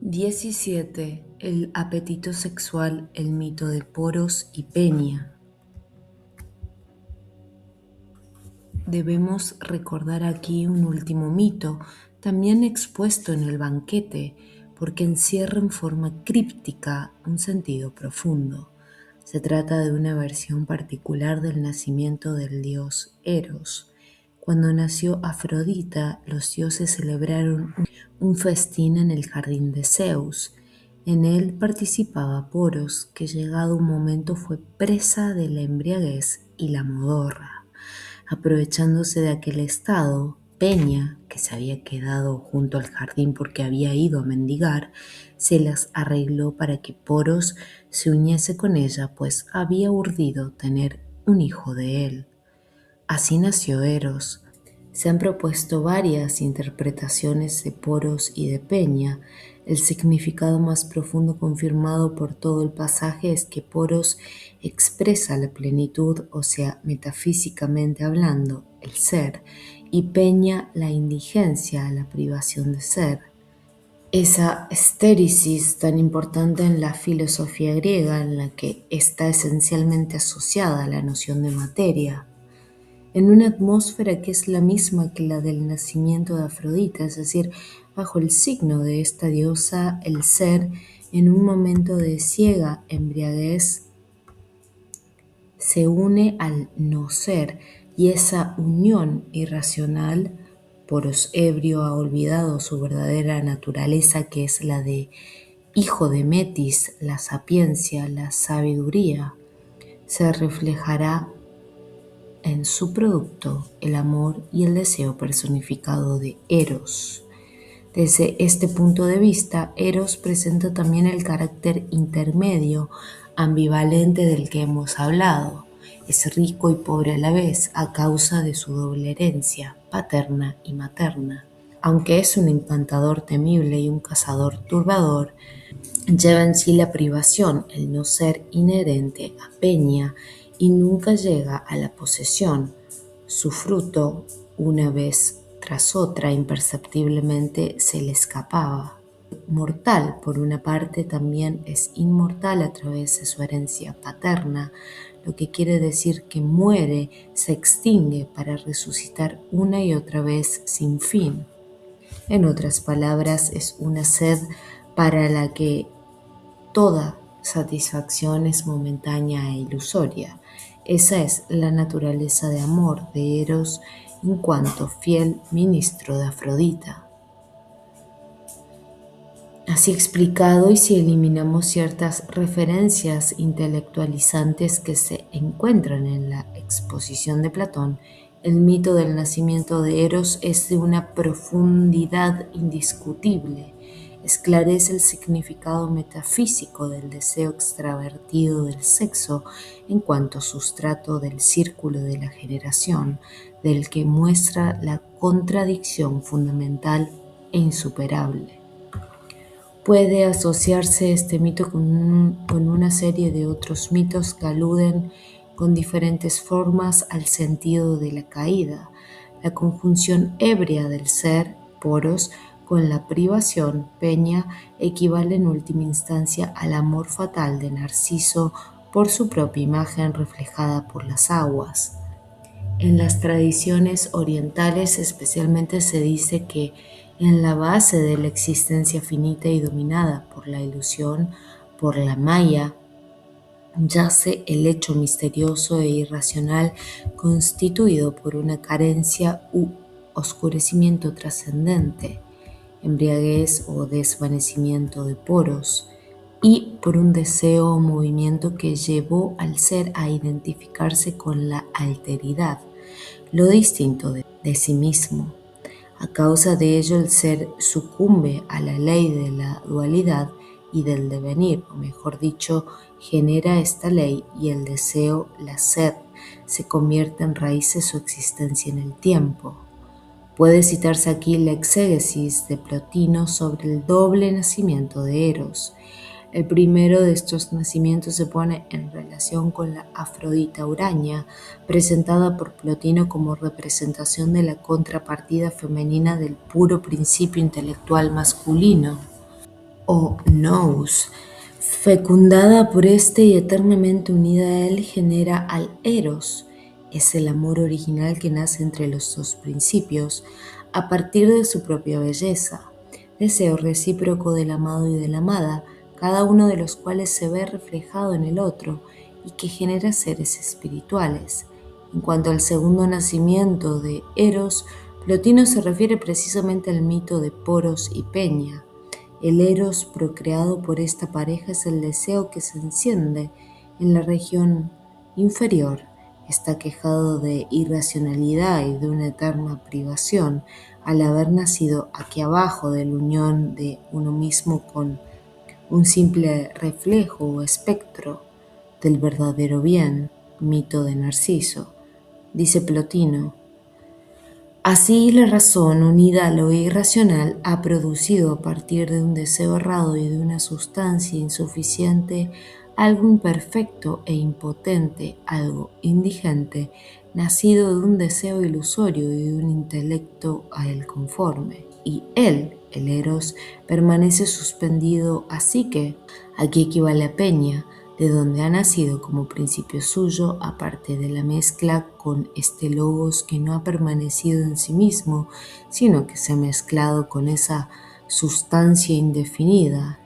17. El apetito sexual, el mito de Poros y Peña. Debemos recordar aquí un último mito, también expuesto en el banquete, porque encierra en forma críptica un sentido profundo. Se trata de una versión particular del nacimiento del dios Eros. Cuando nació Afrodita, los dioses celebraron un festín en el jardín de Zeus. En él participaba Poros, que llegado un momento fue presa de la embriaguez y la modorra. Aprovechándose de aquel estado, Peña, que se había quedado junto al jardín porque había ido a mendigar, se las arregló para que Poros se uniese con ella, pues había urdido tener un hijo de él. Así nació Eros. Se han propuesto varias interpretaciones de Poros y de Peña. El significado más profundo confirmado por todo el pasaje es que Poros expresa la plenitud, o sea, metafísicamente hablando, el ser, y Peña la indigencia, la privación de ser. Esa estéresis tan importante en la filosofía griega, en la que está esencialmente asociada a la noción de materia, en una atmósfera que es la misma que la del nacimiento de Afrodita, es decir, bajo el signo de esta diosa, el ser, en un momento de ciega embriaguez, se une al no ser, y esa unión irracional, Poros ebrio ha olvidado su verdadera naturaleza, que es la de hijo de Metis, la sapiencia, la sabiduría, se reflejará en su producto, el amor y el deseo personificado de Eros. Desde este punto de vista, Eros presenta también el carácter intermedio, ambivalente del que hemos hablado. Es rico y pobre a la vez a causa de su doble herencia, paterna y materna. Aunque es un encantador temible y un cazador turbador, lleva en sí la privación, el no ser inherente a Peña, y nunca llega a la posesión. Su fruto, una vez tras otra, imperceptiblemente se le escapaba. Mortal, por una parte, también es inmortal a través de su herencia paterna, lo que quiere decir que muere, se extingue para resucitar una y otra vez sin fin. En otras palabras, es una sed para la que toda satisfacción es momentánea e ilusoria. Esa es la naturaleza de amor de Eros en cuanto fiel ministro de Afrodita. Así explicado, y si eliminamos ciertas referencias intelectualizantes que se encuentran en la exposición de Platón, el mito del nacimiento de Eros es de una profundidad indiscutible. Esclarece el significado metafísico del deseo extravertido del sexo en cuanto sustrato del círculo de la generación, del que muestra la contradicción fundamental e insuperable. Puede asociarse este mito con una serie de otros mitos que aluden con diferentes formas al sentido de la caída. La conjunción ebria del ser, Poros, con la privación, Peña, equivale en última instancia al amor fatal de Narciso por su propia imagen reflejada por las aguas. En las tradiciones orientales especialmente se dice que en la base de la existencia finita y dominada por la ilusión, por la maya, yace el hecho misterioso e irracional constituido por una carencia u oscurecimiento trascendente, embriaguez o desvanecimiento de Poros, y por un deseo o movimiento que llevó al ser a identificarse con la alteridad, lo distinto de sí mismo. A causa de ello, el ser sucumbe a la ley de la dualidad y del devenir, o mejor dicho, genera esta ley, y el deseo, la sed, se convierte en raíz de su existencia en el tiempo. Puede citarse aquí la exégesis de Plotino sobre el doble nacimiento de Eros. El primero de estos nacimientos se pone en relación con la Afrodita huraña, presentada por Plotino como representación de la contrapartida femenina del puro principio intelectual masculino. o nous. Fecundada por este y eternamente unida a él, genera al eros. Es el amor original que nace entre los dos principios, a partir de su propia belleza. Deseo recíproco del amado y de la amada, cada uno de los cuales se ve reflejado en el otro y que genera seres espirituales. En cuanto al segundo nacimiento de Eros, Plotino se refiere precisamente al mito de Poros y Peña. El eros procreado por esta pareja es el deseo que se enciende en la región inferior. Está quejado de irracionalidad y de una eterna privación al haber nacido aquí abajo de la unión de uno mismo con un simple reflejo o espectro del verdadero bien, mito de Narciso. Dice Plotino: así la razón, unida a lo irracional, ha producido a partir de un deseo errado y de una sustancia insuficiente algo imperfecto e impotente, algo indigente, nacido de un deseo ilusorio y de un intelecto a él conforme. Y él, el eros, permanece suspendido a psique. Aquí equivale a Peña, de donde ha nacido como principio suyo, aparte de la mezcla con este logos que no ha permanecido en sí mismo, sino que se ha mezclado con esa sustancia indefinida,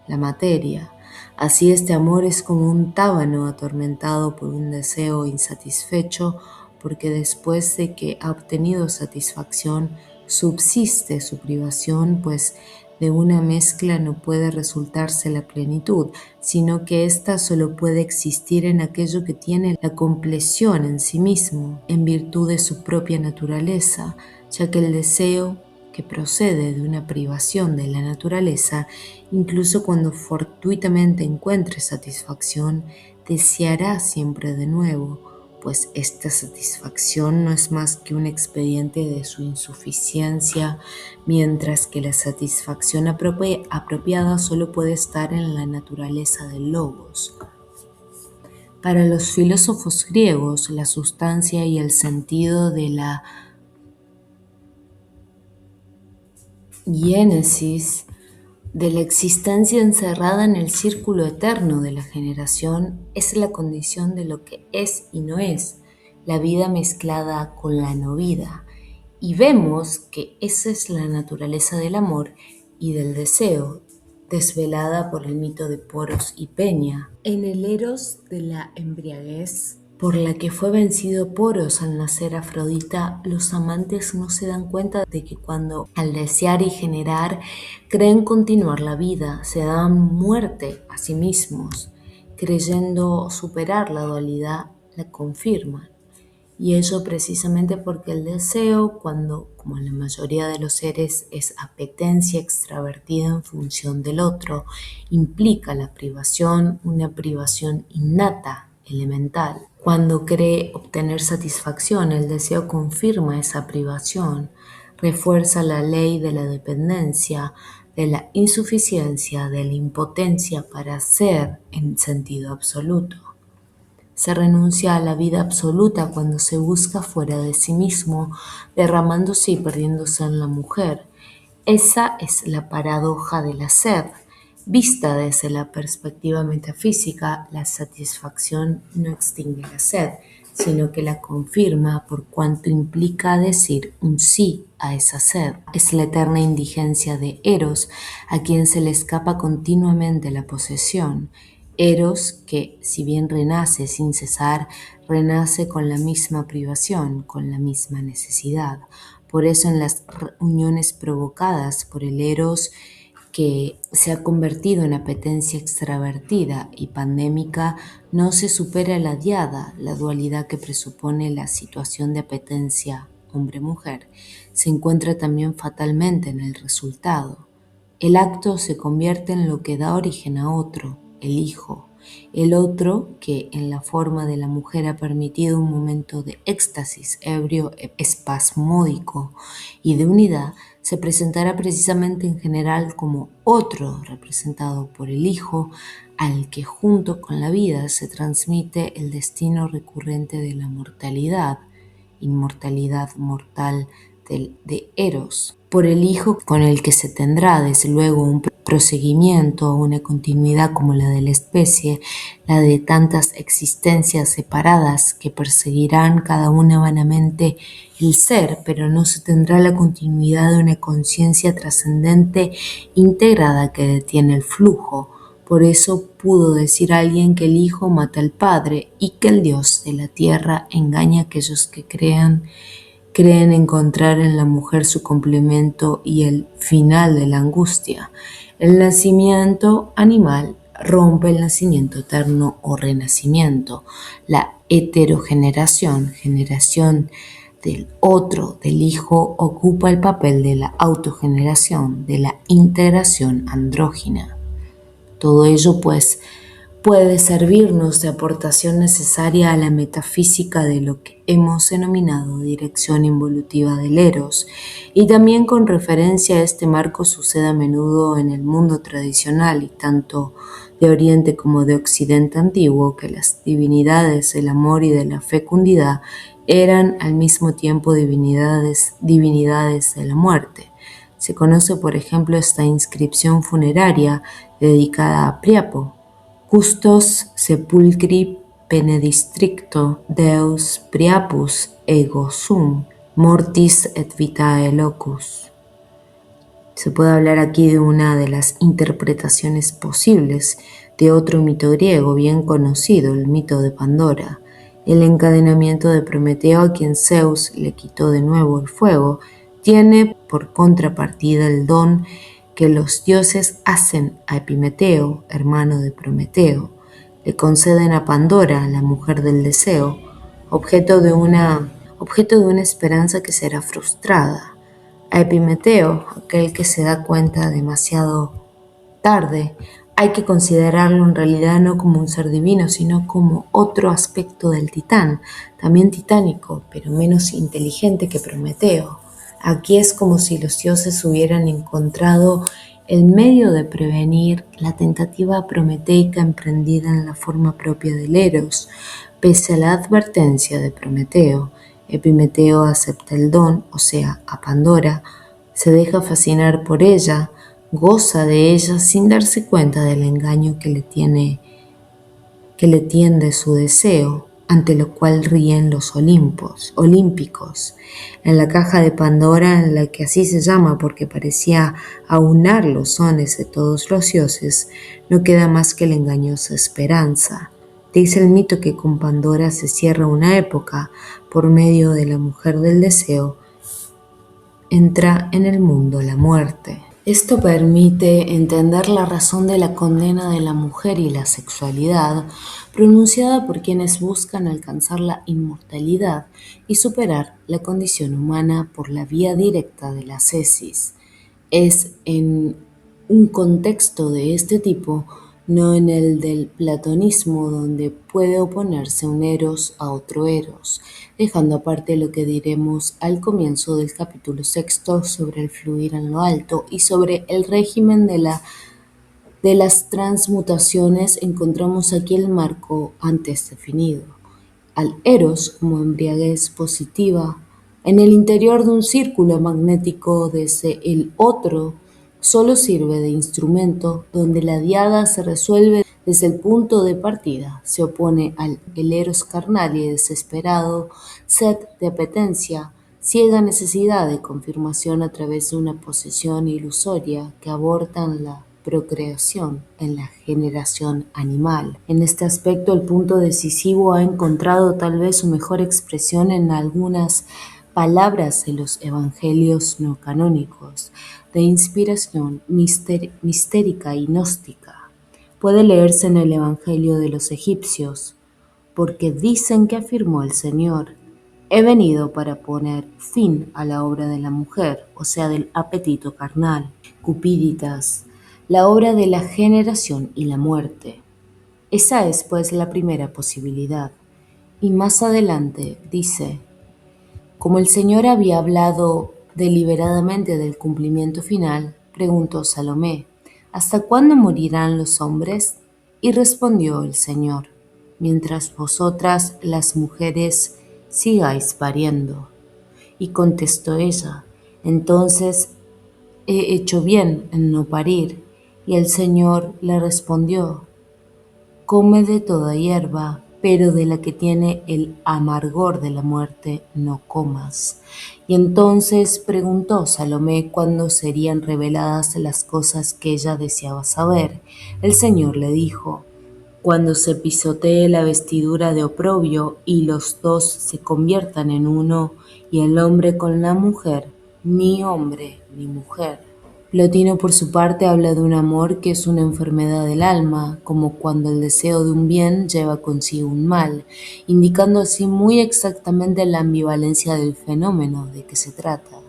la materia. Así este amor es como un tábano atormentado por un deseo insatisfecho, porque después de que ha obtenido satisfacción, subsiste su privación, pues de una mezcla no puede resultarse la plenitud, sino que ésta solo puede existir en aquello que tiene la compleción en sí mismo, en virtud de su propia naturaleza, ya que el deseo que procede de una privación de la naturaleza, incluso cuando fortuitamente encuentre satisfacción, deseará siempre de nuevo, pues esta satisfacción no es más que un expediente de su insuficiencia, mientras que la satisfacción apropiada solo puede estar en la naturaleza del logos. Para los filósofos griegos, la sustancia y el sentido de la génesis de la existencia encerrada en el círculo eterno de la generación es la condición de lo que es y no es, la vida mezclada con la no vida. Y vemos que esa es la naturaleza del amor y del deseo, desvelada por el mito de Poros y Peña. En el eros de la embriaguez, por la que fue vencido Poros al nacer Afrodita, los amantes no se dan cuenta de que cuando, al desear y generar, creen continuar la vida, se dan muerte a sí mismos, creyendo superar la dualidad, la confirman. Y ello precisamente porque el deseo, cuando, como en la mayoría de los seres, es apetencia extravertida en función del otro, implica la privación, una privación innata, elemental. Cuando cree obtener satisfacción, el deseo confirma esa privación, refuerza la ley de la dependencia, de la insuficiencia, de la impotencia para ser en sentido absoluto. Se renuncia a la vida absoluta cuando se busca fuera de sí mismo, derramándose y perdiéndose en la mujer. Esa es la paradoja de la sed. Vista desde la perspectiva metafísica, la satisfacción no extingue la sed, sino que la confirma por cuanto implica decir un sí a esa sed. Es la eterna indigencia de Eros, a quien se le escapa continuamente la posesión. Eros que, si bien renace sin cesar, renace con la misma privación, con la misma necesidad. Por eso en las uniones provocadas por el Eros, que se ha convertido en apetencia extravertida y pandémica, no se supera la diada, la dualidad que presupone la situación de apetencia hombre-mujer, se encuentra también fatalmente en el resultado. El acto se convierte en lo que da origen a otro, el hijo. El otro, que en la forma de la mujer ha permitido un momento de éxtasis ebrio, espasmódico y de unidad, se presentará precisamente en general como otro representado por el hijo, al que junto con la vida se transmite el destino recurrente de la mortalidad, inmortalidad mortal de Eros, por el hijo con el que se tendrá desde luego un proseguimiento, una continuidad como la de la especie, la de tantas existencias separadas que perseguirán cada una vanamente el ser, pero no se tendrá la continuidad de una conciencia trascendente integrada que detiene el flujo. Por eso pudo decir alguien que el Hijo mata al Padre y que el Dios de la tierra engaña a aquellos que creen encontrar en la mujer su complemento y el final de la angustia. El nacimiento animal rompe el nacimiento eterno o renacimiento. La heterogeneración, generación del otro, del hijo, ocupa el papel de la autogeneración, de la integración andrógina. Todo ello, pues, puede servirnos de aportación necesaria a la metafísica de lo que hemos denominado dirección involutiva del eros, y también con referencia a este marco sucede a menudo en el mundo tradicional y tanto de Oriente como de Occidente antiguo que las divinidades del amor y de la fecundidad eran al mismo tiempo divinidades de la muerte. Se conoce, por ejemplo, esta inscripción funeraria dedicada a Priapo: Custos sepulcri benedistricto Deus Priapus ego sum, mortis et vitae locus. Se puede hablar aquí de una de las interpretaciones posibles de otro mito griego bien conocido, el mito de Pandora, el encadenamiento de Prometeo, a quien Zeus le quitó de nuevo el fuego. Tiene por contrapartida el don que los dioses hacen a Epimeteo, hermano de Prometeo. Le conceden a Pandora, la mujer del deseo, objeto de una esperanza que será frustrada. A Epimeteo, aquel que se da cuenta demasiado tarde, hay que considerarlo en realidad no como un ser divino, sino como otro aspecto del Titán, también titánico, pero menos inteligente que Prometeo. Aquí es como si los dioses hubieran encontrado el medio de prevenir la tentativa prometeica emprendida en la forma propia del Eros. Pese a la advertencia de Prometeo, Epimeteo acepta el don, o sea, a Pandora, se deja fascinar por ella, goza de ella sin darse cuenta del engaño que le tiende su deseo, ante lo cual ríen los olímpicos. En la caja de Pandora, en la que así se llama porque parecía aunar los sones de todos los dioses, no queda más que la engañosa esperanza. Dice el mito que con Pandora se cierra una época, por medio de la mujer del deseo, entra en el mundo la muerte. Esto permite entender la razón de la condena de la mujer y la sexualidad pronunciada por quienes buscan alcanzar la inmortalidad y superar la condición humana por la vía directa de la ascesis. Es en un contexto de este tipo, no en el del platonismo, donde puede oponerse un eros a otro eros, dejando aparte lo que diremos al comienzo del capítulo 6 sobre el fluir en lo alto y sobre el régimen de las transmutaciones. Encontramos aquí el marco antes definido. Al eros como embriaguez positiva, en el interior de un círculo magnético desde el otro, solo sirve de instrumento donde la diada se resuelve desde el punto de partida. Se opone al eros carnal y desesperado, sed de apetencia, ciega necesidad de confirmación a través de una posesión ilusoria que aborta en la procreación, en la generación animal. En este aspecto, el punto decisivo ha encontrado tal vez su mejor expresión en algunas palabras de los evangelios no canónicos, de inspiración mistérica y gnóstica. Puede leerse en el Evangelio de los egipcios, porque dicen que afirmó el Señor: he venido para poner fin a la obra de la mujer, o sea, del apetito carnal, cupiditas, la obra de la generación y la muerte. Esa es, pues, la primera posibilidad. Y más adelante dice: como el Señor había hablado deliberadamente del cumplimiento final, preguntó Salomé: ¿hasta cuándo morirán los hombres? Y respondió el Señor: mientras vosotras, las mujeres, sigáis pariendo. Y contestó ella: entonces he hecho bien en no parir. Y el Señor le respondió: come de toda hierba, pero de la que tiene el amargor de la muerte no comas. Y entonces preguntó Salomé cuándo serían reveladas las cosas que ella deseaba saber. El Señor le dijo: cuando se pisotee la vestidura de oprobio y los dos se conviertan en uno, y el hombre con la mujer, ni hombre ni mujer. Plotino, por su parte, habla de un amor que es una enfermedad del alma, como cuando el deseo de un bien lleva consigo un mal, indicando así muy exactamente la ambivalencia del fenómeno de que se trata.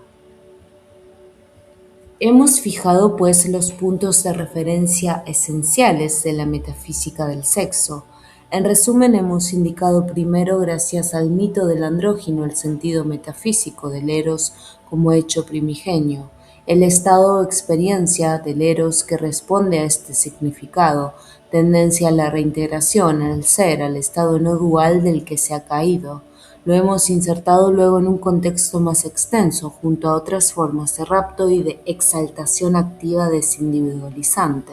Hemos fijado, pues, los puntos de referencia esenciales de la metafísica del sexo. En resumen, hemos indicado primero, gracias al mito del andrógino, el sentido metafísico del eros como hecho primigenio, el estado o experiencia del eros que responde a este significado, tendencia a la reintegración, al ser, al estado no dual del que se ha caído. Lo hemos insertado luego en un contexto más extenso, junto a otras formas de rapto y de exaltación activa desindividualizante,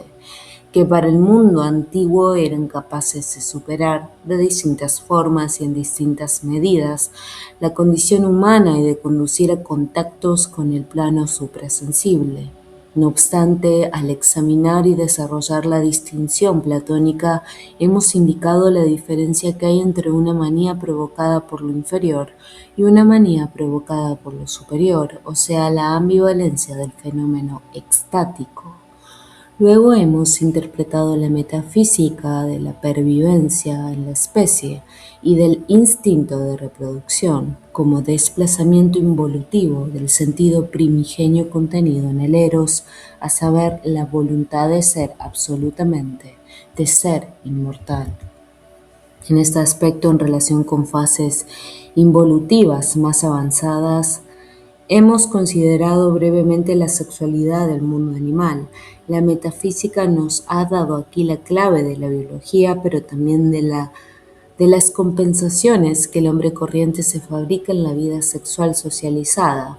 que para el mundo antiguo eran capaces de superar, de distintas formas y en distintas medidas, la condición humana y de conducir a contactos con el plano suprasensible. No obstante, al examinar y desarrollar la distinción platónica, hemos indicado la diferencia que hay entre una manía provocada por lo inferior y una manía provocada por lo superior, o sea, la ambivalencia del fenómeno extático. Luego hemos interpretado la metafísica de la pervivencia en la especie y del instinto de reproducción como desplazamiento involutivo del sentido primigenio contenido en el eros, a saber, la voluntad de ser absolutamente, de ser inmortal. En este aspecto, en relación con fases involutivas más avanzadas, hemos considerado brevemente la sexualidad del mundo animal. La metafísica nos ha dado aquí la clave de la biología, pero también de las compensaciones que el hombre corriente se fabrica en la vida sexual socializada.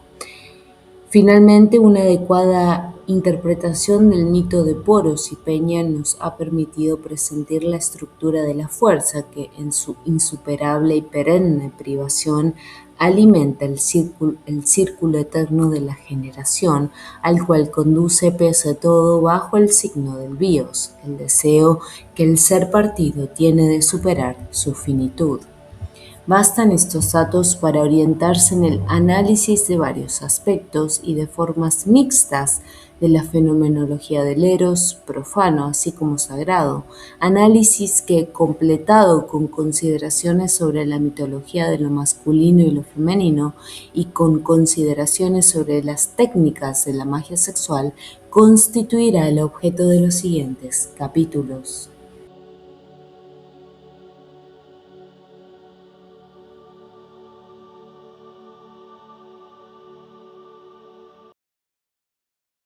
Finalmente, una adecuada interpretación del mito de Poros y Peña nos ha permitido presentir la estructura de la fuerza que, en su insuperable y perenne privación, alimenta el círculo eterno de la generación, al cual conduce pese a todo bajo el signo del bios, el deseo que el ser partido tiene de superar su finitud. Bastan estos datos para orientarse en el análisis de varios aspectos y de formas mixtas de la fenomenología del eros, profano así como sagrado, análisis que, completado con consideraciones sobre la mitología de lo masculino y lo femenino y con consideraciones sobre las técnicas de la magia sexual, constituirá el objeto de los siguientes capítulos.